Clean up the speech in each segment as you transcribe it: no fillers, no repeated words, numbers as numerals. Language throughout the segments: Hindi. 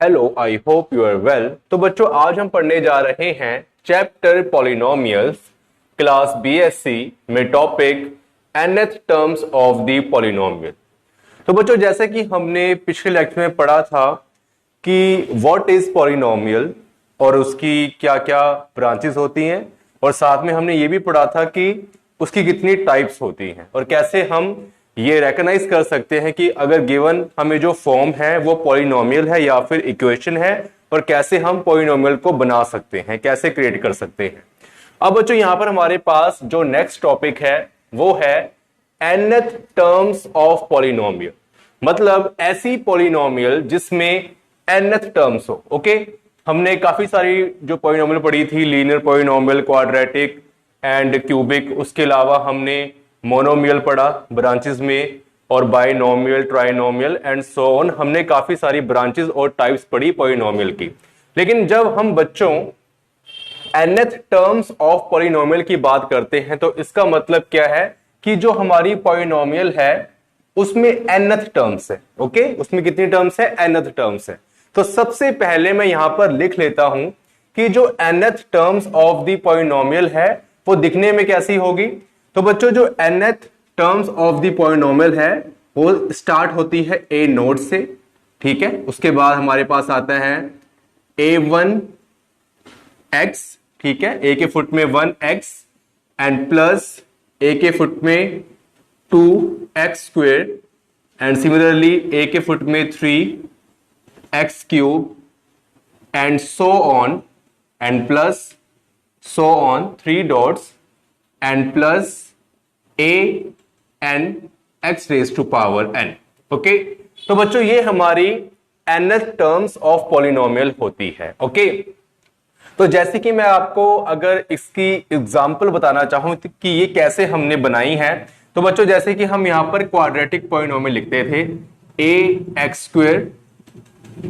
Hello, I hope you are well. तो बच्चों, आज हम पढ़ने जा रहे हैं चैप्टर पॉलिनोमियल्स, क्लास बीएससी में topic nth terms of the polynomial. तो बच्चों, जैसे कि हमने पिछले लेक्चर में पढ़ा था कि व्हाट इज पॉलिनोमियल और उसकी क्या क्या ब्रांचेस होती हैं, और साथ में हमने ये भी पढ़ा था कि उसकी कितनी टाइप्स होती हैं और कैसे हम ये रिकॉग्नाइज कर सकते हैं कि अगर गिवन हमें जो फॉर्म है वो पॉलिनोमियल है या फिर इक्वेशन है, और कैसे हम पॉलिनोमियल को बना सकते हैं, कैसे क्रिएट कर सकते हैं। अब बच्चों, यहां पर हमारे पास जो नेक्स्ट टॉपिक है वो है nth टर्म्स ऑफ पॉलिनोमियल, मतलब ऐसी पॉलिनोमियल जिसमें nth टर्म्स हो। ओके, हमने काफी सारी जो पॉलिनोमियल पढ़ी थी, linear polynomial, quadratic and cubic. उसके अलावा हमने मोनोमियल पढ़ा ब्रांचेस में, और binomial, trinomial and so on. हमने काफी सारी ब्रांचेस और टाइप्स पढ़ी पॉलिनोमियल की। लेकिन जब हम बच्चों nth टर्म्स ऑफ पॉलिनोमियल की बात करते हैं तो इसका मतलब क्या है कि जो हमारी पॉलिनोमियल है उसमें nth टर्म्स है। ओके, उसमें कितनी टर्म्स है? nth टर्म्स है। तो सबसे पहले मैं यहां पर लिख लेता हूं कि जो nth terms of the polynomial है वो दिखने में कैसी होगी। तो बच्चों, जो nth terms of the polynomial है वो स्टार्ट होती है a नोट से, ठीक है। उसके बाद हमारे पास आता है a1 x, ठीक है, a के फुट में 1x एंड प्लस a के फुट में 2x square and similarly a के फुट में 3x cube and so on and plus so on 3 dots and plus a n x raise to power n। Okay, तो बच्चों ये हमारी nth टर्म्स ऑफ पॉलिनोमियल होती है। ओके, तो जैसे कि मैं आपको अगर इसकी एग्जांपल बताना चाहूं कि ये कैसे हमने बनाई है, तो बच्चों जैसे कि हम यहां पर क्वाड्रेटिक पॉलिनोमियल लिखते थे a x square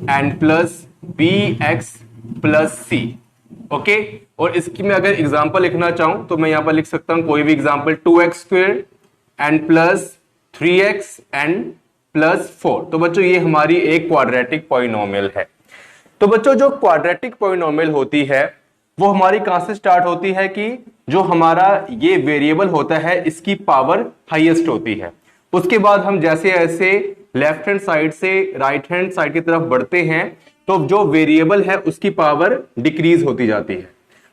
and plus b x plus c। Okay, और इसकी मैं अगर एग्जांपल लिखना चाहूं तो मैं यहां पर लिख सकता हूं कोई भी example 2x square and plus 3x and plus 4। तो बच्चों ये हमारी एक क्वाड्रेटिक पॉलिनोमियल है। तो बच्चों जो क्वाड्रेटिक पॉलिनोमियल होती है वो हमारी कहां से स्टार्ट होती है कि जो हमारा ये वेरिएबल होता है इसकी पावर हाईएस्ट होती है। उसके बाद हम जैसे ऐसे लेफ्ट हैंड साइड से राइट हैंड साइड की तरफ बढ़ते हैं तो जो वेरिएबल है उसकी पावर डिक्रीज होती जाती है।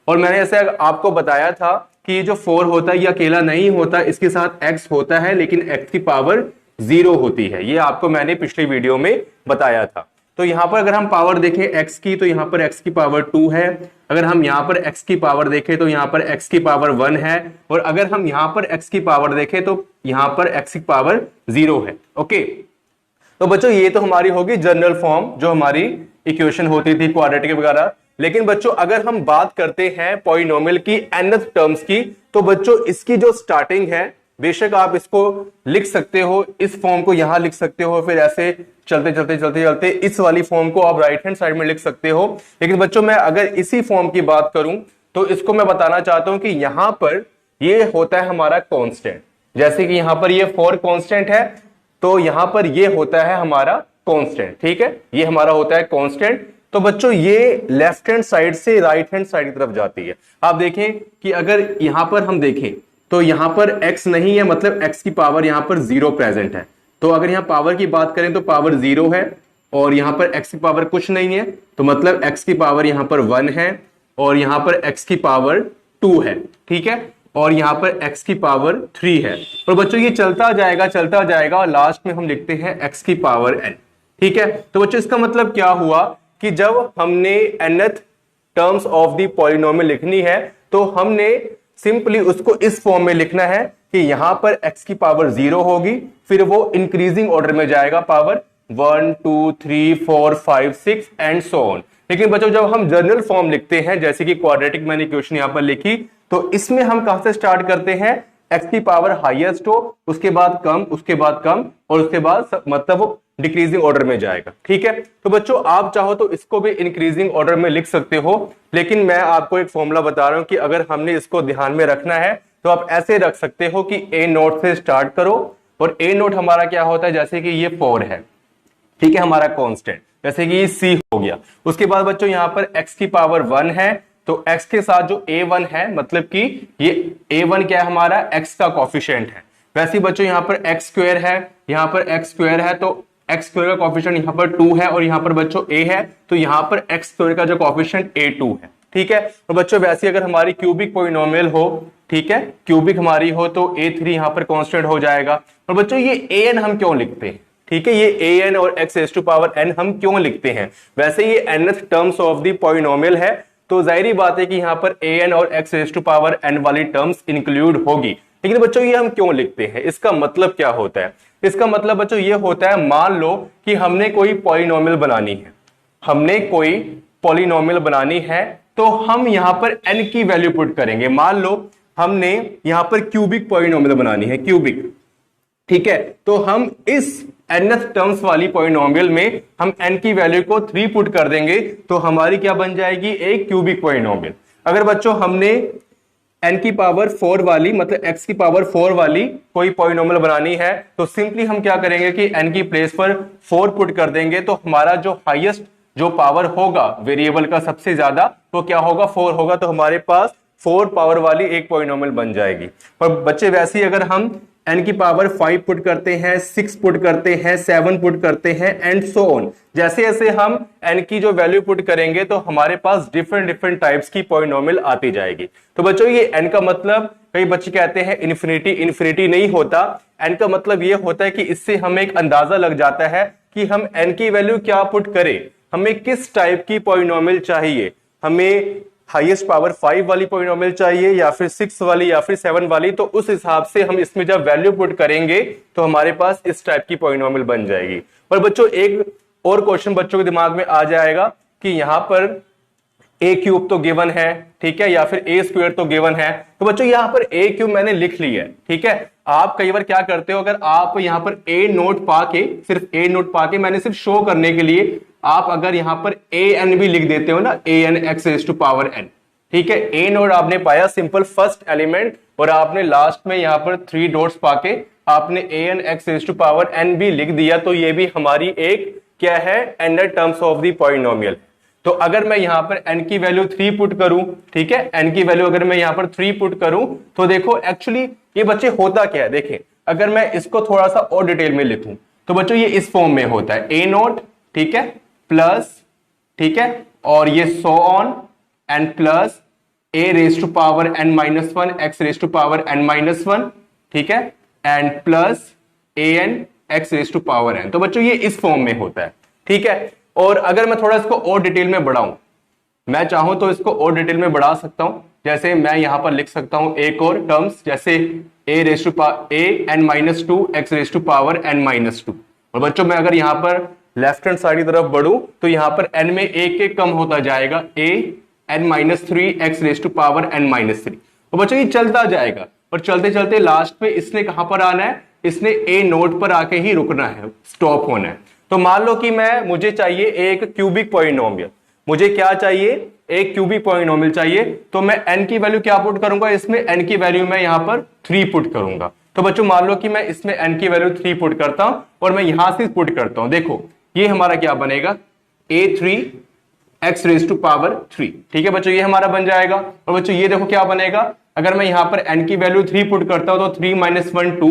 और मैंने ऐसे आपको बताया था कि ये जो 4 होता है ये अकेला नहीं होता, इसके साथ x होता है, लेकिन x की पावर 0 होती है। ये आपको मैंने पिछली वीडियो में बताया था। तो यहां पर अगर हम पावर देखें x की तो यहां पर x की पावर 2 है। अगर हम यहां पर x की पावर देखें तो यहां पर x की पावर 1 है। और अगर हम यहां पर x की पावर देखें तो यहां पर x की पावर 0 है। ओके, तो बच्चों ये तो हमारी होगी जनरल फॉर्म जो हमारी इक्वेशन होती थी क्वाड्रेटिक वगैरह। लेकिन बच्चों अगर हम बात करते हैं पॉलिनोमियल की nth टर्म्स की, तो बच्चों इसकी जो स्टार्टिंग है, बेशक आप इसको लिख सकते हो, इस फॉर्म को यहां लिख सकते हो, फिर ऐसे चलते चलते चलते चलते इस वाली फॉर्म को आप राइट हैंड साइड में लिख सकते हो। लेकिन बच्चों मैं अगर इसी फॉर्म की बात करूं तो इसको मैं बताना चाहता हूं कि यहां पर ये होता है हमारा कांस्टेंट। जैसे कि यहां पर ये 4 कांस्टेंट है तो यहां पर ये होता है हमारा कांस्टेंट, ठीक है, ये हमारा होता है कांस्टेंट। तो बच्चों ये लेफ्ट हैंड साइड से राइट हैंड साइड की तरफ जाती है। आप देखें कि अगर यहां पर हम देखें तो यहां पर x नहीं है, मतलब x की पावर यहां पर 0 प्रेजेंट है। तो अगर यहां पावर की बात करें तो पावर 0 है, और यहां पर x की पावर कुछ नहीं है, तो मतलब x की पावर यहां पर 1 है, और यहां पर x की पावर 2 है, ठीक है, और यहां पर x की पावर 3 है। और बच्चों ये चलता जाएगा और लास्ट में हम लिखते हैं x की पावर n, ठीक है। तो बच्चों इसका मतलब क्या हुआ कि जब हमने nth terms of the polynomial लिखनी है तो हमने सिंपली उसको इस फॉर्म में लिखना है कि यहां पर x की पावर 0 होगी, फिर वो इंक्रीजिंग ऑर्डर में जाएगा, पावर 1 2 3 4 5 6 एंड सो ऑन। लेकिन बच्चों जब हम जनरल फॉर्म लिखते हैं, जैसे कि क्वाड्रेटिक मैंने इक्वेशन यहां पर लिखी, तो इसमें हम कहां से स्टार्ट करते हैं? x की पावर हाईएस्ट हो, उसके बाद कम, उसके बाद कम, और उसके बाद मतलब वो डिक्रीजिंग ऑर्डर में जाएगा, ठीक है। तो बच्चों आप चाहो तो इसको भी इंक्रीजिंग ऑर्डर में लिख सकते हो, लेकिन मैं आपको एक फॉर्मूला बता रहा हूं कि अगर हमने इसको ध्यान में रखना है तो आप ऐसे रख सकते हो कि a नोट से स्टार्ट करो, और a नोट हमारा क्या होता है, जैसे कि ये 4 है, ठीक है, हमारा कांस्टेंट। जैसे कि c हो गया। उसके बाद बच्चों यहाँ पर x की पावर 1 है, तो x के साथ जो a1 है, मतलब कि ये a1 क्या है हमारा, x का कॉफिशिएंट है। वैसे ही बच्चों यहाँ पर x स्क्वायर है, यहाँ पर x स्क्वायर है, तो x स्क्वायर का कॉफिशिएंट यहाँ पर 2 है, और यहाँ पर बच्चों a है, तो यहाँ पर x स्क्वायर का जो कॉफिशिएंट a2 है। ठीक है, और बच्चों वैसे अगर हमारी क्यूबिक पॉलिनोमियल हो, ठीक है, क्यूबिक हमारी हो, तो a3 यहाँ पर कांस्टेंट हो जाएगा। और बच्चों ये an हम क्यों लिखते हैं, ठीक है, ये an और x raise to power n हम क्यों लिखते हैं, वैसे ये nth terms of the polynomial है, तो जाहिर बात है कि यहाँ पर an और x raise to power n वाली टर्म्स इंक्लूड होगी। लेकिन बच्चों ये हम क्यों लिखते हैं, इसका मतलब क्या होता है, इसका मतलब बच्चों ये होता है, मान लो कि हमने कोई पॉलिनोमियल बनानी है, हमने कोई पॉलिनोमियल बनानी है, तो हम यहां पर n की वैल्यू पुट करेंगे। मान लो हमने यहां पर क्यूबिक पॉलिनोमियल बनानी है, क्यूबिक, ठीक है, तो हम इस nth टर्म्स वाली पॉलिनोमियल में हम n की वैल्यू को 3 पुट कर देंगे, तो हमारी क्या बन जाएगी, एक क्यूबिक पॉलिनोमियल। अगर बच्चों हमने n की पावर 4 वाली, मतलब x की पावर 4 वाली कोई पॉलिनोमियल बनानी है, तो सिंपली हम क्या करेंगे कि n की प्लेस पर 4 पुट कर देंगे, तो हमारा जो हाईएस्ट जो पावर होगा वेरिएबल का सबसे ज्यादा, तो क्या होगा, 4 होगा, तो हमारे पास 4 पावर वाली एक पॉलिनोमियल बन जाएगी। और बच्चे वैसे ही अगर हम n की पावर 5 पुट करते हैं, 6 पुट करते हैं, 7 पुट करते हैं, एंड सो ऑन, जैसे जैसे हम n की जो वैल्यू पुट करेंगे, तो हमारे पास डिफरेंट डिफरेंट टाइप्स की पॉलिनोमियल आती जाएगी। तो बच्चों ये n का मतलब, कई बच्चे कहते हैं इन्फिनिटी, इन्फिनिटी नहीं होता। n का मतलब ये होता है कि इससे हमें एक अंदाजा लग जाता है कि हम n की वैल्यू क्या पुट करें, हमें किस टाइप की पॉलिनोमियल चाहिए, हमें हाईएस्ट पावर 5 वाली पॉलिनोमियल चाहिए या फिर 6 वाली या फिर 7 वाली, तो उस हिसाब से हम इसमें जब वैल्यू पुट करेंगे तो हमारे पास इस टाइप की पॉलिनोमियल बन जाएगी। और बच्चों एक और क्वेश्चन बच्चों के दिमाग में आ जाएगा कि यहां पर a क्यूब तो गिवन है, ठीक है, या फिर a स्क्वायर तो गिवन है, तो बच्चों यहां पर a क्यूब मैंने लिख लिया है, ठीक है। आप कई बार क्या करते हो, अगर आप यहां पर a नोट पाके, सिर्फ a नोट पाके, मैंने सिर्फ शो करने के लिए आप अगर यहां पर an भी लिख देते हो ना, an x raise to power n, ठीक है, a नोट आपने पाया सिंपल फर्स्ट एलिमेंट, और आपने लास्ट में यहां पर 3 डॉट्स पाके आपने an x raise to power n भी लिख दिया, तो ये भी हमारी एक क्या है, nth terms of the polynomial. तो अगर मैं यहां पर n की वैल्यू 3 पुट करूं, ठीक है, n की वैल्यू अगर मैं यहां पर 3 पुट करूं, तो देखो एक्चुअली ये बच्चे होता क्या है, देखें अगर मैं इसको थोड़ा सा और डिटेल में लिखूं, तो बच्चों ये इस फॉर्म में होता है, a नोट, ठीक है, प्लस, ठीक है, और ये so on and plus a raise to power n minus 1 x raise to power n minus 1, ठीक है, and plus an x raise to power n। तो बच्चों ये इस फॉर्म में होता है, ठीक है। और अगर मैं थोड़ा इसको और डिटेल में बढ़ाऊं, मैं चाहूं तो इसको और डिटेल में बढ़ा सकता हूं, जैसे मैं यहां पर लिख सकता हूं एक और टर्म्स, जैसे a raise to power a n minus 2 x raise to power n minus 2। और बच्चों मैं अगर यहां पर लेफ्ट हैंड साइड की तरफ बढ़ूं, तो यहां पर n में एक एक कम होता जाएगा, a n minus 3 x raise to power n minus 3। तो बच्चों ये चलता जाएगा, और चलते चलते लास्ट में इसने कहां पर आना है, इसने a नोट पर आके ही रुकना है, स्टॉप होना है। तो मान लो कि मुझे चाहिए एक क्यूबिक पॉलिनोमियल, मुझे क्या चाहिए, एक क्यूबिक पॉलिनोमियल चाहिए, तो मैं n की वैल्यू क्या पुट करूंगा, इसमें n की वैल्यू मैं यहां पर 3 पुट करूंगा। तो बच्चों मान लो कि मैं इसमें n की वैल्यू 3 पुट करता हूं, और मैं यहां से पुट करता हूं, देखो ये हमारा क्या बनेगा, a3 x raise to power 3, ठीक है बच्चों, ये हमारा बन जाएगा। और बच्चों ये देखो क्या बनेगा, अगर मैं यहां पर n की वैल्यू 3 पुट करता हूं, तो 3 माइनस 1 2,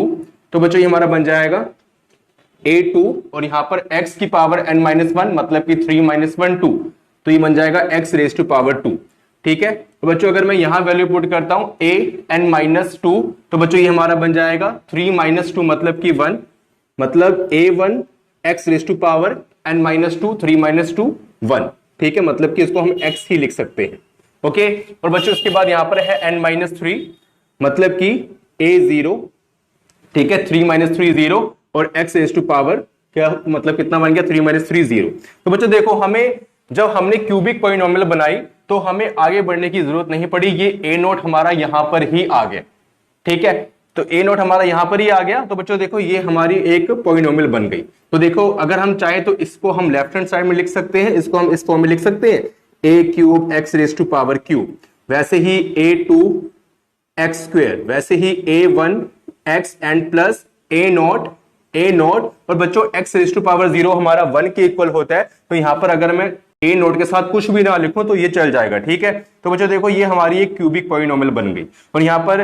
तो बच्चों ये हमारा बन जाएगा a2, और यहां पर x की पावर n माइनस 1, मतलब कि 3 माइनस 1 2, तो ये बन जाएगा x रेज़ टू पावर 2, ठीक है। तो बच्चों अगर मैं यहां वैल्यू पुट करता हूं a n माइनस 2, तो बच्चों ये हमारा बन जाएगा 3 माइनस 2 मतलब कि 1, मतलब a1 x raise to power n minus 2, 3 minus 2 1, ठीक है, मतलब कि इसको हम x ही लिख सकते हैं, ओके। और बच्चों उसके बाद यहां पर है n माइनस 3, मतलब कि a0, ठीक है, 3 माइनस 3 0, और x रेज़ टू पावर क्या, मतलब कितना बन गया, 3 माइनस 3 0। तो बच्चों देखो हमें जब हमने क्यूबिक पॉलिनोमियल बनाई, तो हमें आगे बढ़ने की जरूरत नहीं पड़ी, ये a नोट हमारा यहां पर ही आ गया, ठीक है, तो a नोट हमारा यहां पर ही आ गया। तो बच्चों देखो ये हमारी एक पॉलिनोमियल बन गई। तो देखो अगर हम चाहें तो इसको हम लेफ्ट हैंड साइड में लिख सकते हैं, इसको हम इस फॉर्म में लिख सकते हैं, a cube x raise to power cube, वैसे ही a2 x स्क्वायर, वैसे ही a1 x and plus a naught a naught, और बच्चों एक्स रेज टू पावर 0 हमारा 1 के इक्वल होता है, तो यहां पर अगर मैं ए नोट के साथ कुछ भी ना लिखूं तो ये चल जाएगा, ठीक है। तो बच्चों देखो ये हमारी एक क्यूबिक पॉलिनोमियल बन गई, और यहां पर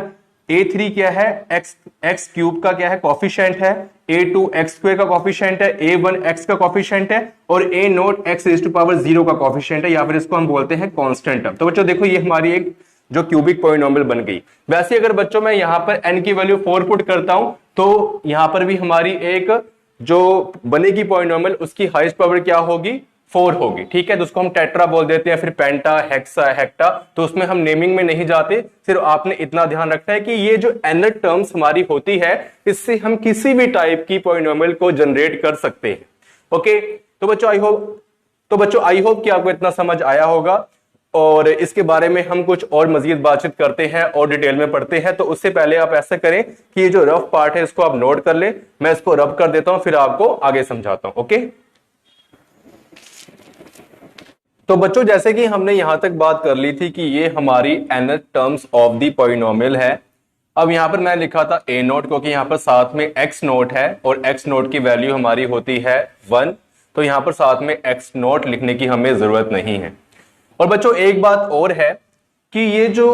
a3 क्या है, एक्स क्यूब का क्या है कॉफिशिएंट है, a2 एक्स स्क्वायर का कॉफिशिएंट है, a1 एक्स का कॉफिशिएंट है, और a naught x raise to power 0 का कॉफिशिएंट है, या फिर इसको हम बोलते हैं कांस्टेंट टर्म। तो बच्चों देखो ये हमारी एक जो क्यूबिक पॉलिनोमियल बन गई। वैसे अगर बच्चों मैं यहां पर n की वैल्यू 4 पुट करता हूं तो यहां पर भी हमारी एक जो बनेगी पॉलिनोमियल उसकी हाईएस्ट पावर क्या होगी, 4 होगी, ठीक है। तो उसको हम टेट्रा बोल देते हैं, फिर पेंटा, हेक्सा, हेक्टा, तो उसमें हम नेमिंग में नहीं जाते। सिर्फ आपने इतना ध्यान रखना है कि ये जो nth टर्म्स हमारी होती है इससे हम किसी भी टाइप की पॉलिनोमियल को जनरेट कर सकते हैं। ओके, तो बच्चों आई होप कि आपको इतना समझ आया होगा, और इसके बारे में हम कुछ और मजीद बातचीत करते हैं और डिटेल में पढ़ते हैं। तो उससे पहले आप ऐसा करें कि ये जो रफ पार्ट है इसको आप नोट कर ले, मैं इसको रब कर देता हूं, फिर आपको आगे समझाता हूं। ओके, तो बच्चों जैसे कि हमने यहां तक बात कर ली थी कि ये हमारी nth terms of the polynomial है। अब यहां पर मैं लिखा था a नोट, क्योंकि यहां पर साथ में x नोट है और x नोट की वैल्यू हमारी होती है 1, तो यहां पर साथ में x नोट लिखने की हमें जरूरत नहीं है। और बच्चों एक बात और है कि ये जो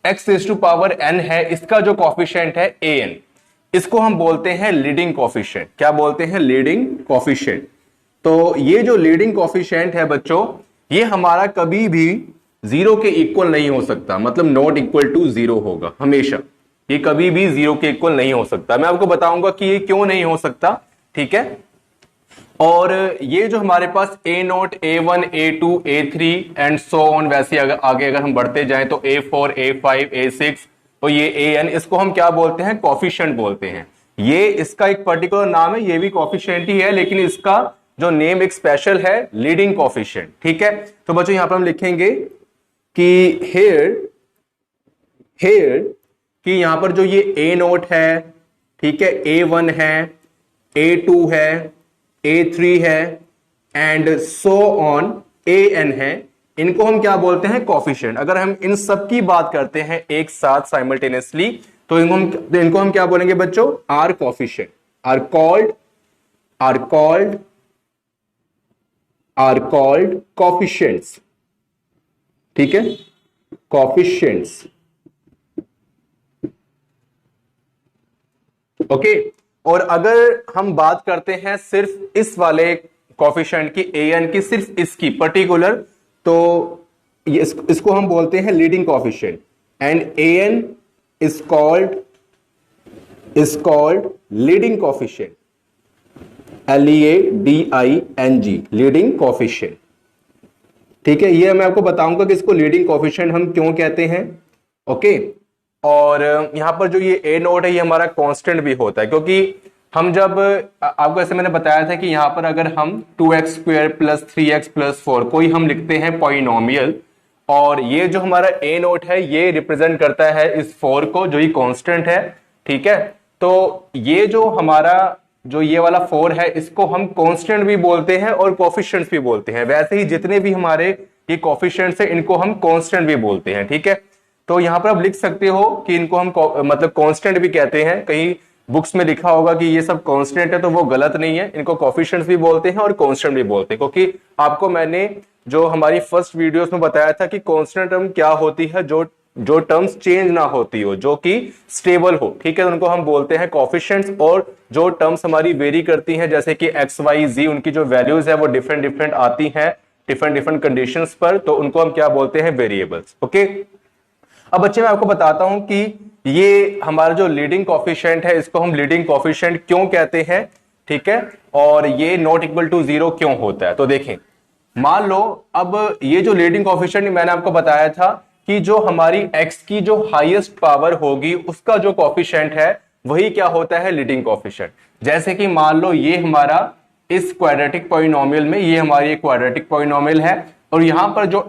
x raise to power n है इसका जो कॉफिशिएंट है an, इसको हम बोलते हैं लीडिंग कॉफिशिएंट। क्या बोलते हैं, लीडिंग कॉफिशिएंट। तो ये जो लीडिंग कॉफिशिएंट है बच्चों, ये हमारा कभी भी 0 के इक्वल नहीं हो सकता, मतलब नॉट इक्वल टू 0 होगा हमेशा, ये कभी भी 0 के इक्वल नहीं हो सकता। मैं आपको बताऊंगा कि ये क्यों नहीं हो सकता, ठीक है। और ये जो हमारे पास a note, a1, a2, a3 and so on, वैसे आगे अगर हम बढ़ते जाएं तो a4, a5, a6 और ये an, इसको हम क्या बोलते हैं, कॉफिशिएंट बोलते हैं। ये इसका एक पर्टिकुलर नाम है, ये भी कॉफिशिएंट ही है, लेकिन इसका जो नेम एक स्पेशल है, लीडिंग कॉफिशिएंट, ठीक है। तो बच्चों यहां पर हम लिखेंगे कि हेयर कि यहां पर जो ये a नोट है, ठीक है, a1 है, a2 है, a3 है एंड सो ऑन an है, इनको हम क्या बोलते हैं, कॉफिशिएंट। अगर हम इन सब की बात करते हैं एक साथ साइमल्टेनियसली तो इनको हम क्या बोलेंगे बच्चों, are coefficient, are called coefficients, ठीक है, कॉफिशिएंट्स। ओके, और अगर हम बात करते हैं सिर्फ इस वाले कॉफिशिएंट की, an की, सिर्फ इसकी पर्टिकुलर, तो इसको हम बोलते हैं leading coefficient, and an is called leading coefficient, LEADING, leading coefficient, ठीक है। ये मैं आपको बताऊंगा कि इसको लीडिंग कॉफिशिएंट हम क्यों कहते हैं। ओके, और यहां पर जो ये a नोट है ये हमारा कांस्टेंट भी होता है, क्योंकि हम जब आपको ऐसे मैंने बताया था कि यहां पर अगर हम 2x square plus 3x plus 4 कोई हम लिखते हैं पॉलिनोमियल, और ये जो हमारा a नोट है ये रिप्रेजेंट करता है इस 4 को, जो ये कांस्टेंट है, ठीक है। तो ये जो हमारा जो ये वाला 4 है इसको हम कांस्टेंट भी बोलते हैं और कोफिशिएंट्स भी बोलते हैं। वैसे ही जितने भी हमारे ये कोफिशिएंट्स है इनको हम कांस्टेंट भी बोलते हैं, ठीक है। तो यहां पर आप लिख सकते हो कि इनको हम मतलब कांस्टेंट भी कहते हैं। कहीं बुक्स में लिखा होगा कि ये सब कांस्टेंट है तो वो गलत नहीं है, इनको कोफिशिएंट्स भी बोलते हैं और कांस्टेंट भी बोलते हैं, क्योंकि आपको मैंने जो हमारी फर्स्ट वीडियोस में बताया था कि कांस्टेंट टर्म क्या होती है, जो टर्म्स चेंज ना होती हो, जो कि स्टेबल हो, ठीक है, उनको हम बोलते हैं कोफिशिएंट्स। और जो टर्म्स हमारी वेरी करती हैं जैसे कि x, y, z, उनकी जो वैल्यूज है वो डिफरेंट आती हैं डिफरेंट कंडीशंस पर, तो उनको हम क्या बोलते हैं, वेरिएबल्स। ओके, अब बच्चे मैं आपको बताता हूं कि ये हमारा जो लीडिंग कॉफिशिएंट है इसको हम लीडिंग कॉफिशिएंट क्यों कहते हैं, ठीक है, और ये नॉट इक्वल टू 0 क्यों होता है। तो देखें, मान लो अब ये जो लीडिंग कॉफिशिएंट मैंने आपको बताया था कि जो हमारी x की जो हाईएस्ट पावर होगी उसका जो कॉफिशिएंट है वही क्या होता है, लीडिंग कॉफिशिएंट। जैसे कि मान लो ये हमारा इस क्वाड्रेटिक पॉलिनोमियल में, ये हमारी एक क्वाड्रेटिक पॉलिनोमियल है, और यहां पर जो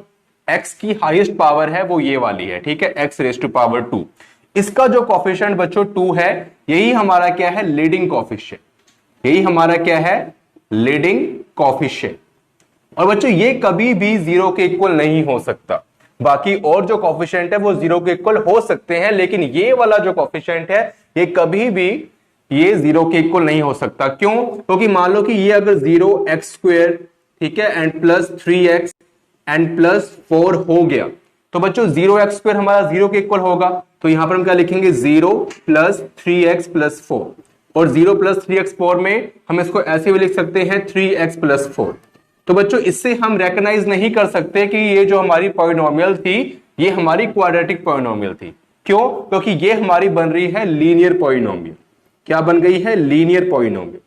x की हाईएस्ट पावर है वो ये वाली है, ठीक है, x रेज़ टू पावर 2। इसका जो कॉफिशिएंट बच्चों 2 है, यही हमारा क्या है, लीडिंग कॉफिशिएंट, यही हमारा क्या है, लीडिंग कॉफिशिएंट। और बच्चों ये कभी भी 0 के इक्वल नहीं हो सकता। बाकी और जो कॉफिशिएंट है वो 0 के इक्वल हो सकते हैं, लेकिन ये वाला जो कॉफिशिएंट है ये कभी भी ये 0 के इक्वल नहीं हो सकता। क्यों? क्योंकि मान लो कि ये अगर 0x² ठीक है and plus 3x and plus 4 हो गया तो बच्चों 0x² हमारा 0 के इक्वल होगा, तो यहां पर हम क्या लिखेंगे 0 प्लस 3x प्लस 4, और 0 प्लस 3x4 में हम इसको ऐसे भी लिख सकते हैं 3x प्लस 4। तो बच्चों इससे हम रेकग्नाइज नहीं कर सकते कि ये जो हमारी पॉलिनोमियल थी ये हमारी क्वाड्रेटिक पॉलिनोमियल थी। क्यों? क्योंकि ये हमारी बन रही है लीनियर पॉलिनोमियल। क्या बन गई है? Linear polynomial,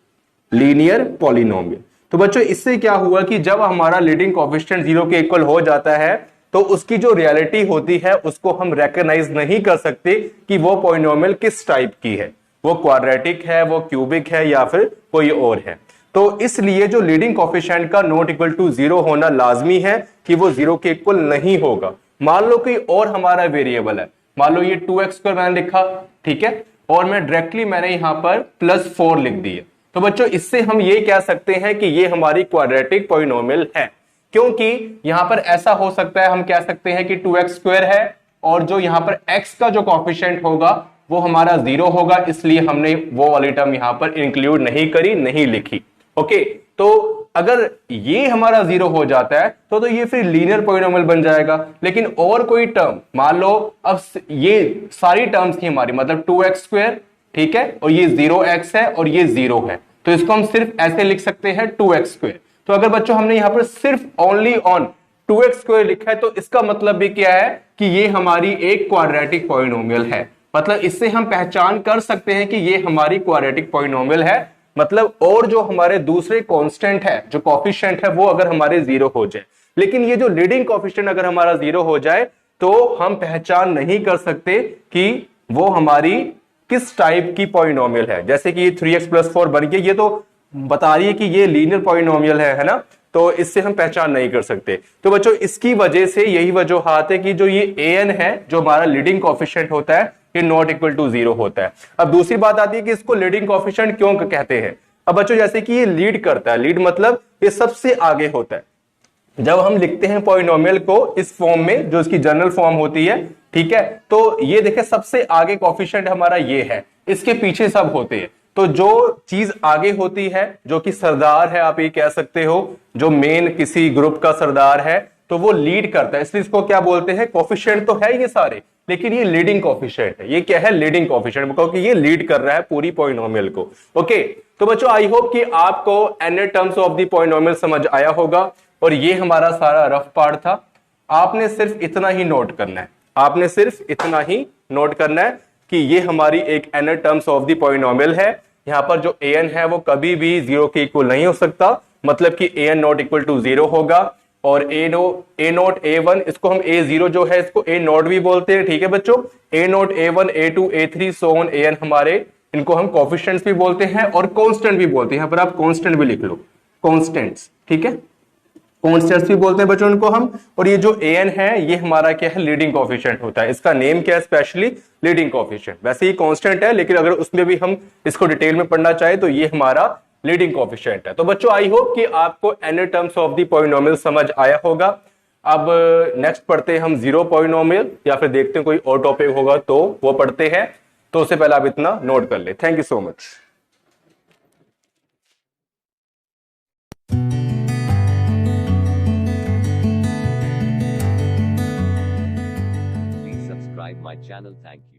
linear polynomial. तो बच्चों इससे क्या हुआ कि जब हमारा लीडिंग कोएफिशिएंट 0 के इक्वल हो जाता है तो उसकी जो रियलिटी होती है उसको हम रेकग्नाइज नहीं कर सकते कि वो पॉलिनोमियल किस टाइप की है, वो क्वाड्रेटिक है, वो क्यूबिक है या फिर कोई और है। तो इसलिए जो लीडिंग कोएफिशिएंट का नॉट इक्वल टू 0 होना लाजमी है कि वो 0 के इक्वल नहीं होगा। मान लो कि और हमारा वेरिएबल है, मान लो ये 2x² मैंने लिखा, ठीक है, और मैं डायरेक्टली मैंने यहां पर +4 लिख दिया, तो बच्चों इससे हम ये कह सकते हैं कि ये हमारी क्वाड्रेटिक पॉलिनोमियल है। क्योंकि यहां पर ऐसा हो सकता है, हम कह सकते हैं कि 2x² है और जो यहां पर x का जो कोएफिशिएंट होगा वो हमारा 0 होगा, इसलिए हमने वो वाली टर्म यहां पर इंक्लूड नहीं करी, नहीं लिखी। ओके, तो अगर ये हमारा 0 हो जाता है तो ये फिर लीनियर पॉलिनोमियल बन जाएगा। लेकिन और कोई टर्म, मान लो अब ये सारी टर्म्स थी हमारी, मतलब 2x², ठीक है, और ये 0x है और ये 0 है, तो इसको हम सिर्फ ऐसे लिख सकते हैं 2x²। तो अगर बच्चों हमने यहां पर सिर्फ ओनली ऑन 2x² लिखा है तो इसका मतलब भी क्या है कि ये हमारी एक क्वाड्रेटिक पॉलिनोमियल है। मतलब इससे हम पहचान कर सकते हैं कि ये हमारी क्वाड्रेटिक पॉलिनोमियल है। मतलब और जो हमारे दूसरे कांस्टेंट है, जो कोएफिशिएंट है, वो अगर हमारे 0 हो जाए, लेकिन ये जो लीडिंग कोएफिशिएंट अगर हमारा 0 हो जाए तो हम पहचान नहीं कर सकते कि वो हमारी किस टाइप की पॉलिनोमियल है। जैसे कि ये 3x प्लस 4 बन गया, ये तो बता रही है कि ये लीनियर पॉलिनोमियल है ना, तो इससे हम पहचान नहीं कर सकते। तो बच्चों इसकी वजह से यही वजूहात है कि जो ये an है, जो हमारा लीडिंग कोएफिशिएंट होता है, ये नॉट इक्वल टू 0 होता है। अब दूसरी बात आती है कि इसको लीडिंग कोएफिशिएंट क्यों कहते हैं। अब बच्चों जैसे कि ये लीड करता है, लीड मतलब ये सबसे आगे होता है। जब हम लिखते हैं पॉलिनोमियल को इस फॉर्म में, जो इसकी जनरल फॉर्म होती है, ठीक है, तो ये देखें सबसे आगे कोएफिशिएंट हमारा ये है, इसके पीछे सब होते हैं। तो जो चीज आगे होती है, जो कि सरदार है, आप ये कह सकते हो, जो मेन किसी ग्रुप का सरदार है, तो वो लीड करता है, इसलिए इसको क्या बोलते हैं, कोएफिशिएंट तो है ये सारे, लेकिन ये लीडिंग कोएफिशिएंट है। ये क्या है? लीडिंग कोएफिशिएंट, क्योंकि ये लीड कर रहा है पूरी पॉलिनोमियल को। ओके, तो बच्चों आई होप कि आपको n terms of the polynomial समझ आया होगा, और ये हमारा सारा रफ पार्ट था। आपने सिर्फ इतना ही नोट करना है, आपने सिर्फ इतना ही नोट करना है कि ये हमारी एक n terms of the polynomial है। यहां पर जो an है वो कभी भी 0 के इक्वल नहीं हो सकता, मतलब कि an नॉट इक्वल टू 0 होगा, और a नोट a1, इसको हम a0 जो है इसको a नोट भी बोलते हैं, ठीक है बच्चों, a note a1 a2 a3 so on an हमारे, इनको हम कोएफिशिएंट्स भी बोलते हैं और कांस्टेंट भी बोलते हैं। यहां पर आप कांस्टेंट भी लिख लो, कांस्टेंट्स, ठीक है, कांस्टेंट्स भी बोलते हैं बच्चों इनको हम। और ये जो an है ये हमारा क्या है? लीडिंग कोएफिशिएंट होता है। इसका नेम क्या है? Specially leading coefficient. वैसे ही कांस्टेंट है, लेकिन अगर उसमें भी हम इसको डिटेल में पढ़ना चाहे तो ये हमारा लीडिंग कोएफिशिएंट है। तो बच्चों आई होप कि आपको n terms of the polynomial समझ आया होगा। अब नेक्स्ट पढ़ते हैं हम जीरो पॉलिनोमियल, या फिर देखते हैं कोई और टॉपिक होगा तो वो पढ़ते हैं। तो उससे पहले आप इतना नोट कर ले। Thank you so much. Please subscribe my channel. Thank you.